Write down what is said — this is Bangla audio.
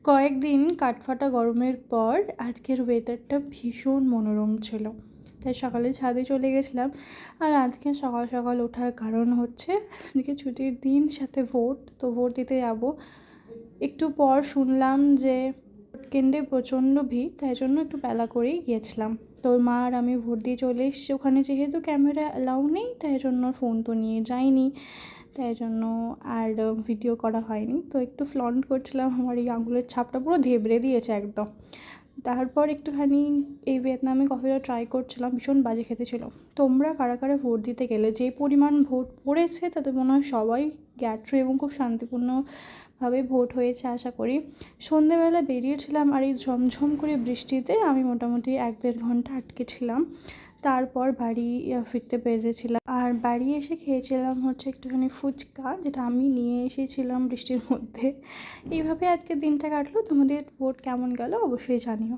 কয়েকদিন কাঠফাটা গরমের পর আজকের ওয়েদারটা ভীষণ মনোরম ছিল, তাই সকালে ছাদে চলে গেছিলাম। আর আজকে সকাল সকাল ওঠার কারণ হচ্ছে আজকে ছুটির দিন, সাথে ভোট, তো ভোট দিতে যাব। একটু পর শুনলাম যে ভোট কেন্দ্রে প্রচণ্ড ভিড়, তাই জন্য একটু বেলা করেই গিয়েছিলাম। তো মা আর আমি ভোট দিয়ে চলে এসেছি। ওখানে যেহেতু ক্যামেরা অ্যালাউ নেই, তাই জন্য ফোন তো নিয়ে যাইনি, তাই জন্য আর ভিডিও করা হয়নি। তো একটু ফ্লন্ট করছিলাম, আমার এই আঙুলের ছাপটা পুরো ধেবড়ে দিয়েছে একদম। তারপর একটুখানি এই ভিয়েতনামি কফিটা ট্রাই করছিলাম, ভীষণ বাজে খেতে ছিল। তোমরা কারা কারা ভোট দিতে গেলে? যে পরিমাণ ভোট পড়েছে তাতে মনে হয় সবাই গ্যাট্রো এবং খুব শান্তিপূর্ণভাবে ভোট হয়েছে আশা করি। সন্ধেবেলা বেরিয়েছিলাম, আর এই ঝমঝম করে বৃষ্টিতে আমি মোটামুটি 1-1.5 ঘন্টা আটকে ছিলাম। তারপর বাড়ি ফিরতে পেরেছিলাম, আর বাড়ি এসে খেয়েছিলাম হচ্ছে একটুখানি ফুচকা, যেটা আমি নিয়ে এসেছিলাম বৃষ্টির মধ্যে। এইভাবে আজকে দিনটা কাটলো। তোমাদের ভোট কেমন গেল অবশ্যই জানিও।